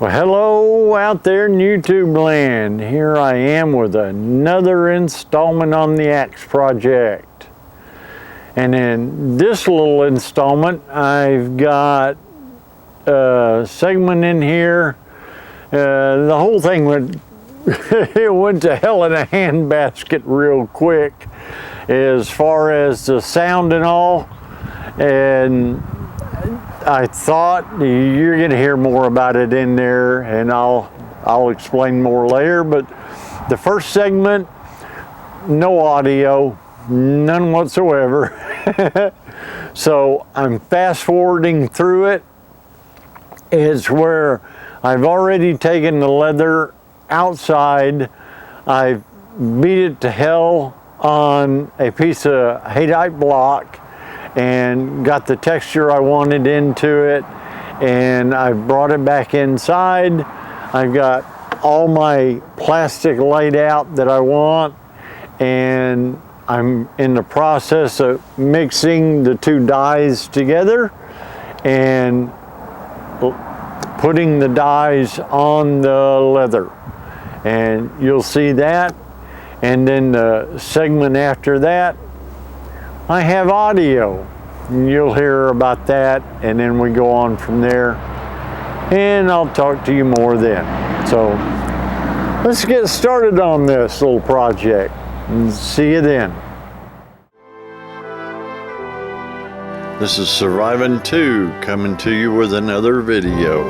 Well, hello out there in YouTube land. Here I am with another installment on the Axe project. And in this little installment, I've got a segment in here. The whole thing went, it went to hell in a handbasket real quick as far as the sound and all. And I thought you're going to hear more about it in there, and I'll explain more later. But the first segment, no audio, none whatsoever. So I'm fast forwarding through it. It's where I've already taken the leather outside. I've beat it to hell on a piece of haydite block and got the texture I wanted into it, and I brought it back inside. I've got all my plastic laid out that I want, and I'm in the process of mixing the two dyes together and putting the dyes on the leather, and you'll see that. And then the segment after that, I have audio, and you'll hear about that, and then we go on from there, and I'll talk to you more then. So let's get started on this little project, and see you then. This is Surviving 2 coming to you with another video.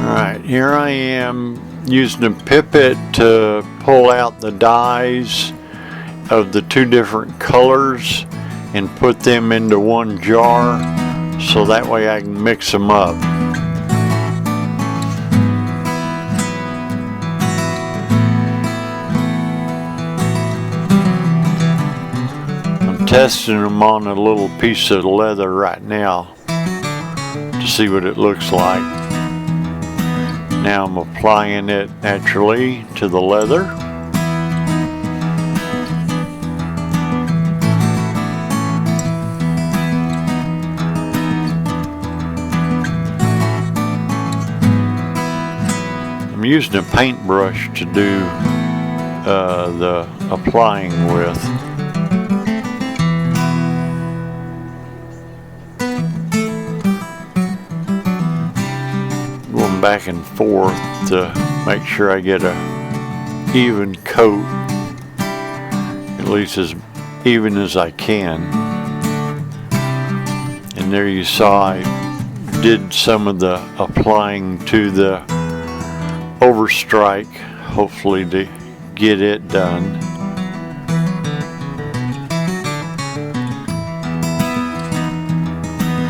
Alright, here I am using a pipette to pull out the dyes of the two different colors and put them into one jar so that way I can mix them up. I'm testing them on a little piece of leather right now to see what it looks like. Now I'm applying it naturally to the leather. I'm using a paintbrush to do the applying with. Back and forth to make sure I get a even coat, at least as even as I can. And there you saw I did some of the applying to the overstrike, hopefully to get it done.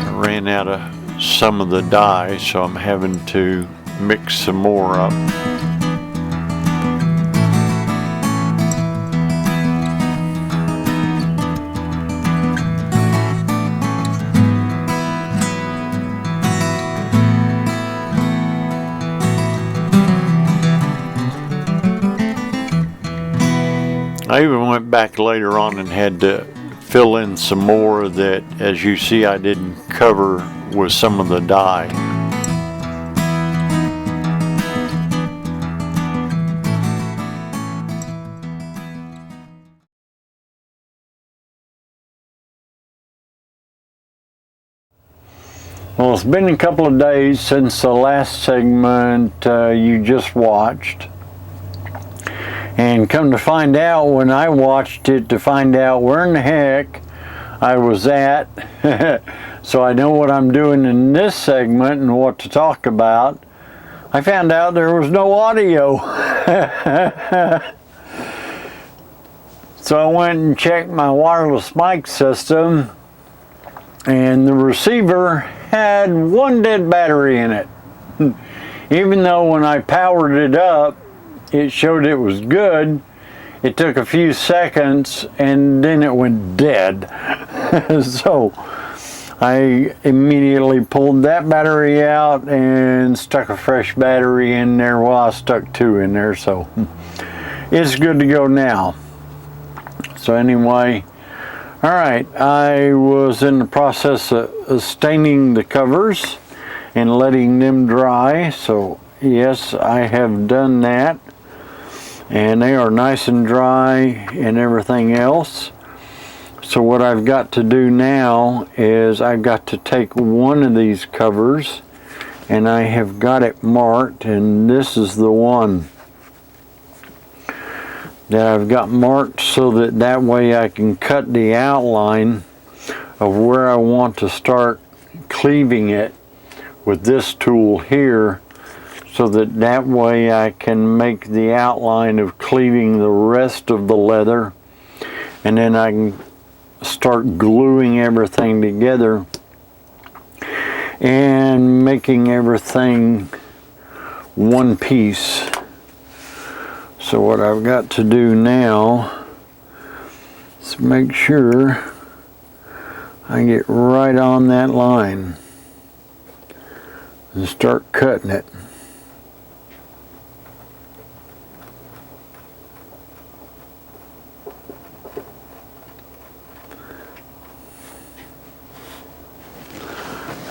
I ran out of some of the dye, so I'm having to mix some more up. I even went back later on and had to fill in some more that, as you see, I didn't cover with some of the dye. Well, it's been a couple of days since the last segment you just watched. And come to find out, when I watched it to find out where in the heck I was at, so I know what I'm doing in this segment and what to talk about, I found out there was no audio. So I went and checked my wireless mic system, and the receiver had one dead battery in it. Even though when I powered it up, it showed it was good, it took a few seconds and then it went dead. So I immediately pulled that battery out and stuck a fresh battery in there. Well, I stuck two in there, so it's good to go now. So anyway, All right, I was in the process of staining the covers and letting them dry, so yes, I have done that, and they are nice and dry and everything else. So what I've got to do now is I've got to take one of these covers, and I have got it marked, and this is the one that I've got marked so that way I can cut the outline of where I want to start cleaving it with this tool here, so that way I can make the outline of cleaving the rest of the leather, and then I can start gluing everything together and making everything one piece. So what I've got to do now is make sure I get right on that line and start cutting it.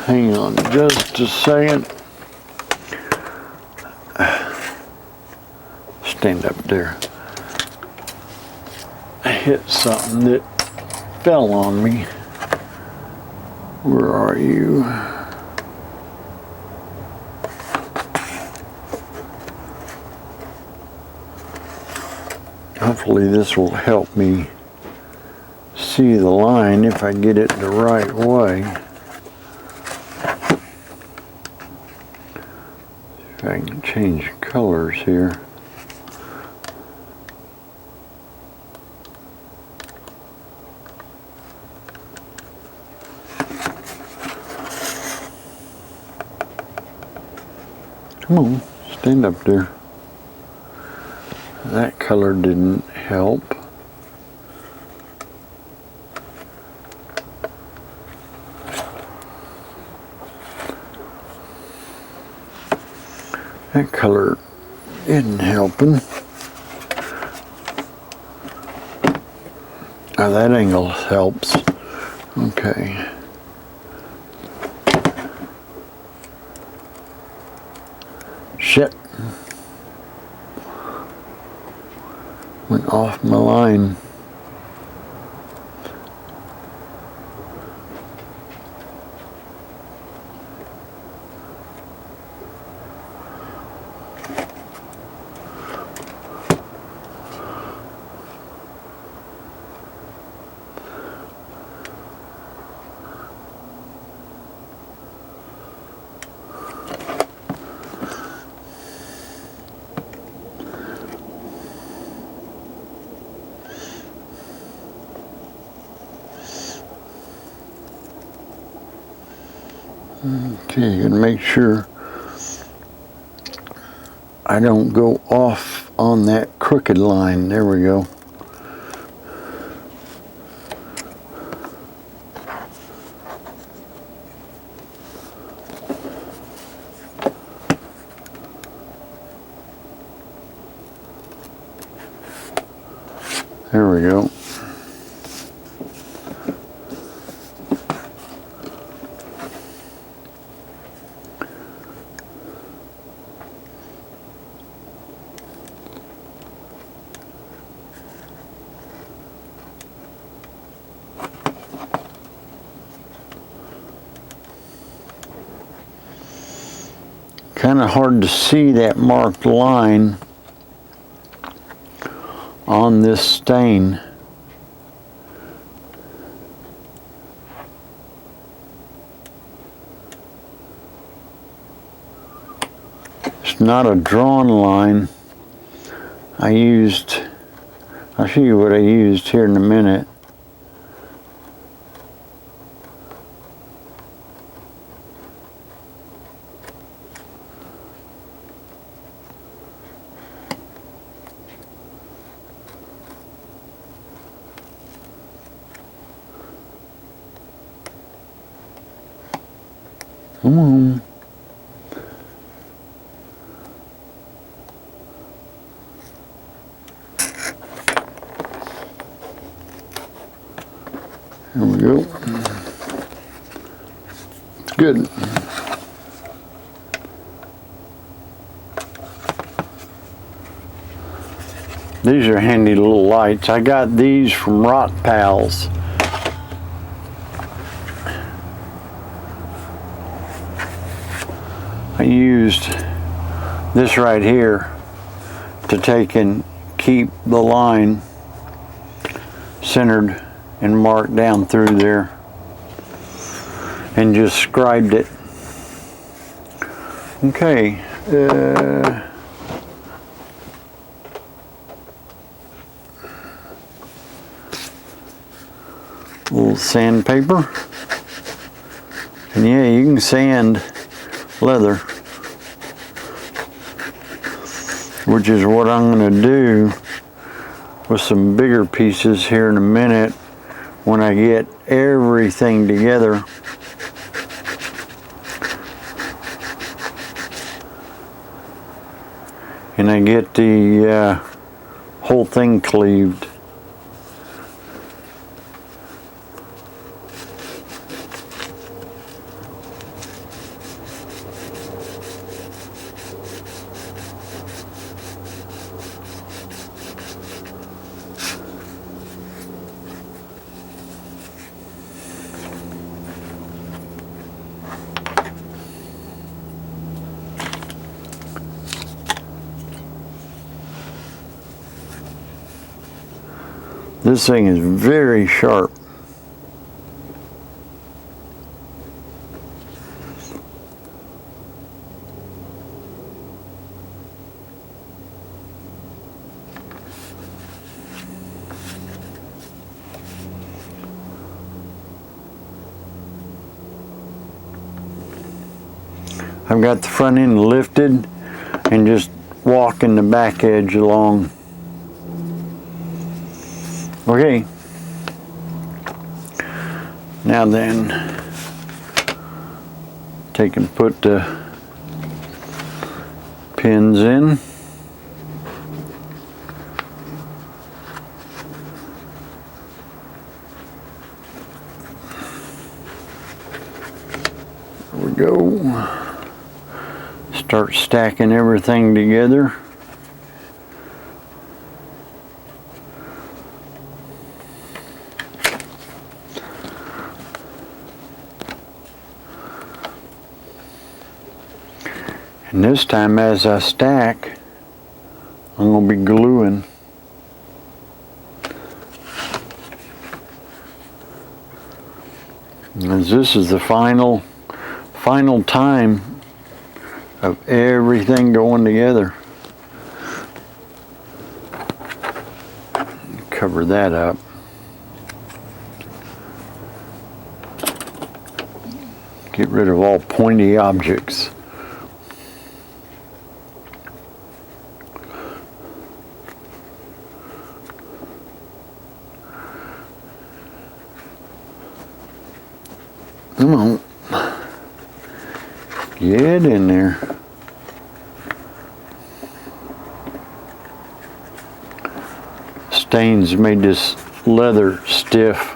Hang on just a second. Stand up there. I hit something that fell on me. Where are you? Hopefully this will help me see the line if I get it the right way. If I can change colors here. Come on, stand up there. That color didn't help. That color isn't helping. Oh, that angle helps. Okay. Shit. Went off my line. Okay, and make sure I don't go off on that crooked line. There we go. There we go. Kind of hard to see that marked line on this stain. It's not a drawn line. I'll show you what I used here in a minute. Come on. There we go. It's good. These are handy little lights. I got these from Rock Pals. I used this right here to take and keep the line centered and marked down through there, and just scribed it. Okay. Little sandpaper. And yeah, you can sand leather, which is what I'm going to do with some bigger pieces here in a minute when I get everything together. And I get the whole thing cleaved. This thing is very sharp. I've got the front end lifted and just walking the back edge along. Okay, now then, take and put the pins in. There we go. Start stacking everything together. And this time, as I stack, I'm going to be gluing. As this is the final time of everything going together. Cover that up. Get rid of all pointy objects. Come on. Get in there. Stains made this leather stiff.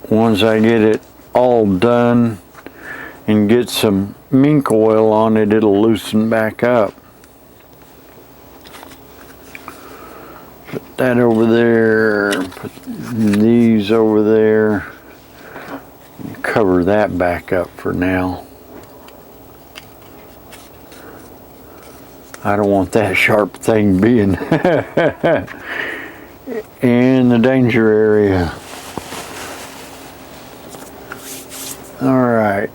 Once I get it all done and get some mink oil on it, it'll loosen back up. Put that over there, put these over there, cover that back up for now. I don't want that sharp thing being in the danger area. All right,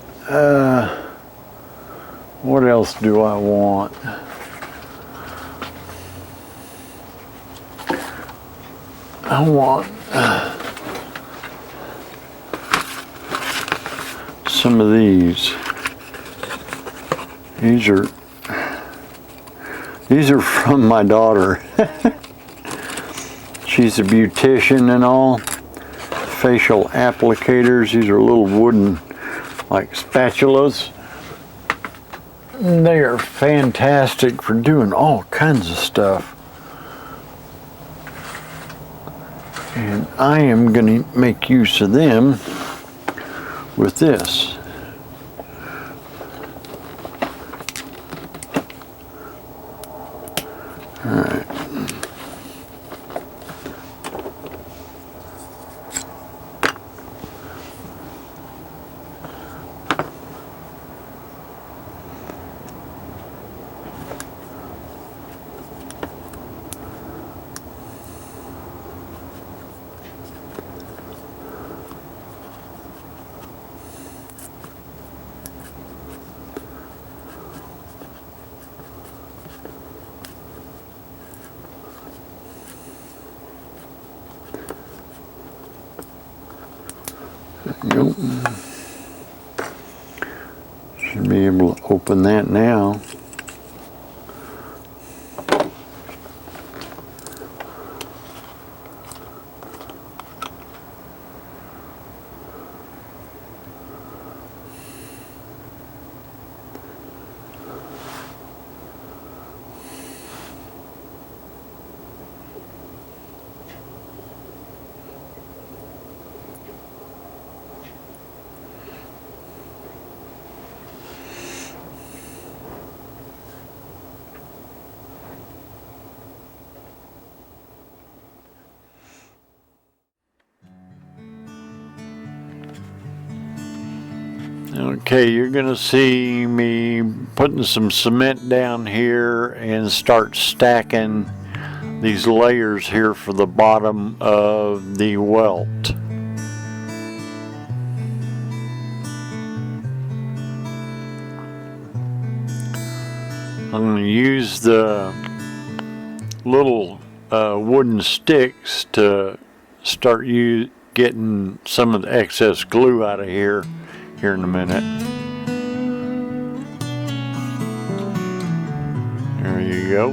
what else do I want? I want some of these. These are from my daughter. She's a beautician and all. Facial applicators. These are little wooden, like spatulas. They are fantastic for doing all kinds of stuff. And I am going to make use of them with this. All right. Nope. Should be able to open that now. Okay, you're gonna see me putting some cement down here and start stacking these layers here for the bottom of the welt. I'm gonna use the little wooden sticks to start getting some of the excess glue out of here in a minute. There you go.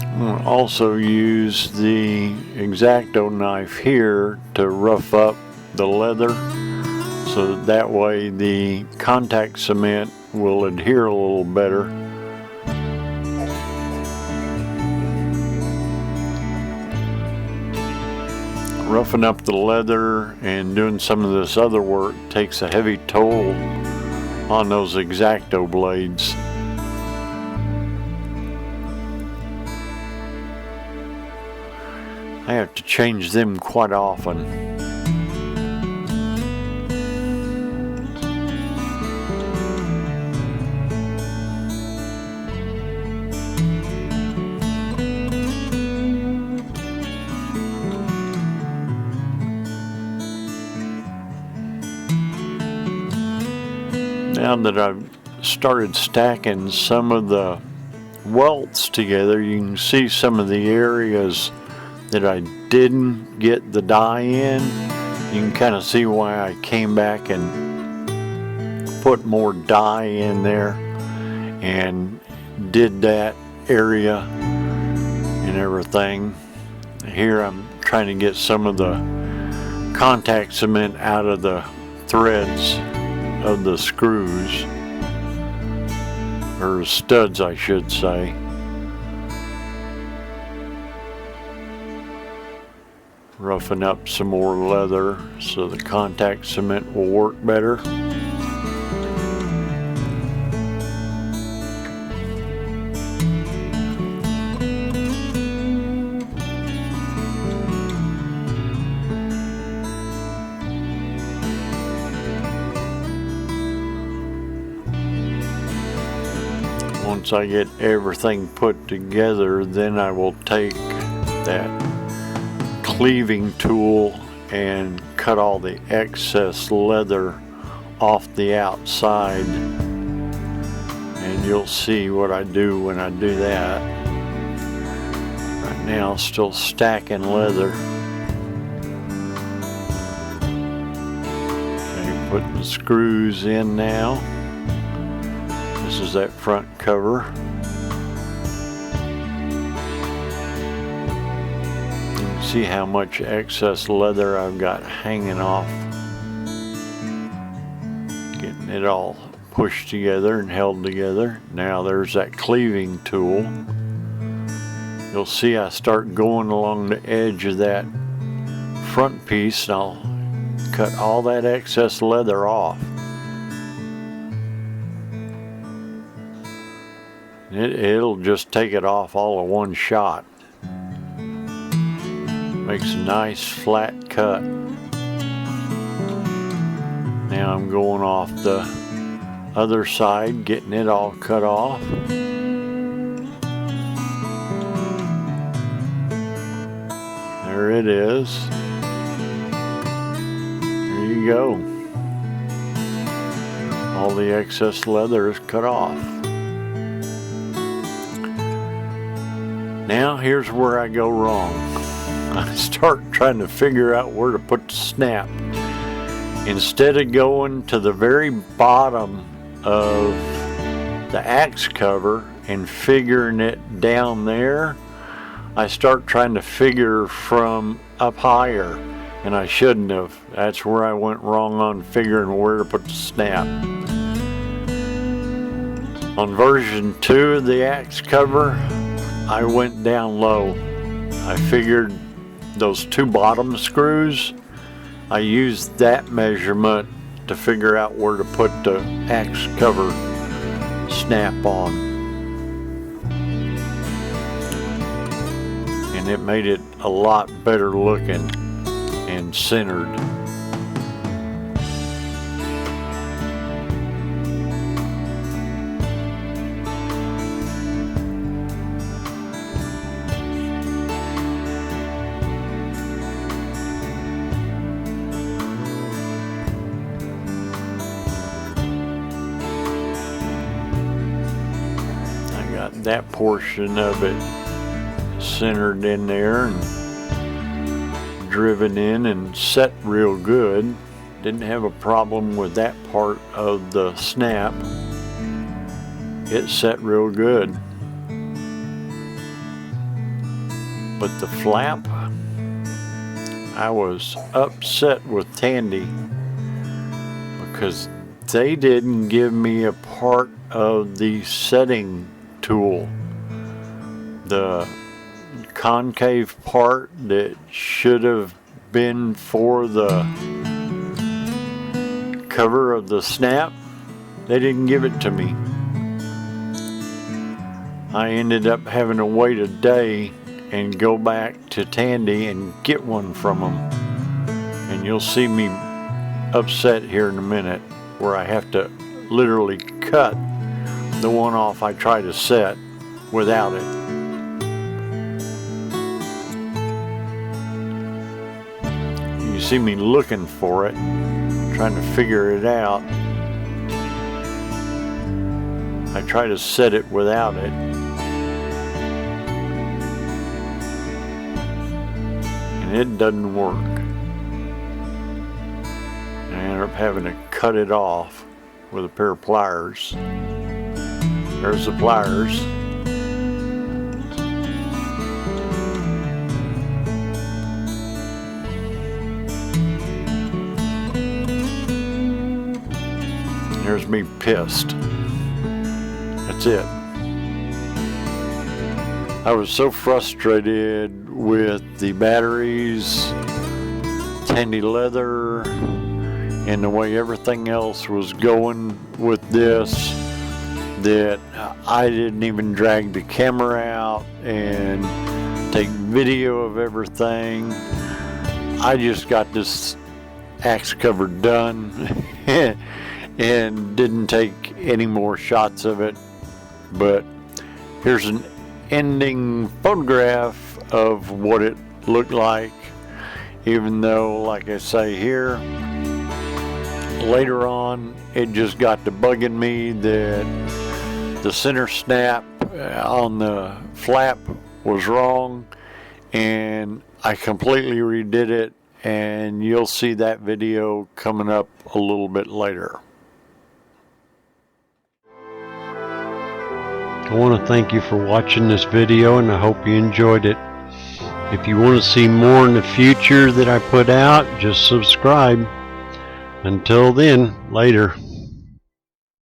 I'm going to also use the X-Acto knife here to rough up the leather so that way the contact cement will adhere a little better. Roughing up the leather and doing some of this other work takes a heavy toll on those X-Acto blades. I have to change them quite often. Now that I've started stacking some of the welts together, you can see some of the areas that I didn't get the dye in. You can kind of see why I came back and put more dye in there and did that area and everything. Here I'm trying to get some of the contact cement out of the threads of the screws, or studs I should say. Roughing up some more leather so the contact cement will work better. Once I get everything put together, then I will take that cleaving tool and cut all the excess leather off the outside, and you'll see what I do when I do that. Right now, still stacking leather. Okay, putting the screws in now. This is that front cover. You can see how much excess leather I've got hanging off. Getting it all pushed together and held together. Now there's that cleaving tool. You'll see I start going along the edge of that front piece, and I'll cut all that excess leather off. It'll just take it off all in one shot. Makes a nice flat cut. Now I'm going off the other side, getting it all cut off. There it is. There you go. All the excess leather is cut off. Now here's where I go wrong. I start trying to figure out where to put the snap. Instead of going to the very bottom of the axe cover and figuring it down there, I start trying to figure from up higher, and I shouldn't have. That's where I went wrong on figuring where to put the snap. On version 2 of the axe cover, I went down low. I figured those 2 bottom screws, I used that measurement to figure out where to put the axe cover snap on. And it made it a lot better looking and centered. That portion of it centered in there and driven in and set real good. Didn't have a problem with that part of the snap. It set real good. But the flap, I was upset with Tandy because they didn't give me a part of the setting tool. The concave part that should have been for the cover of the snap, they didn't give it to me. I ended up having to wait a day and go back to Tandy and get one from them. And you'll see me upset here in a minute where I have to literally cut the one off I try to set without it. You see me looking for it, trying to figure it out. I try to set it without it. And it doesn't work. I end up having to cut it off with a pair of pliers. There's the pliers. There's me pissed. That's it. I was so frustrated with the batteries, Tandy leather, and the way everything else was going with this, that I didn't even drag the camera out and take video of everything. I just got this axe cover done and didn't take any more shots of it. But here's an ending photograph of what it looked like, even though, like I say here, later on it just got to bugging me that the center snap on the flap was wrong, and I completely redid it, and you'll see that video coming up a little bit later. I want to thank you for watching this video, and I hope you enjoyed it. If you want to see more in the future that I put out, just subscribe. Until then, later.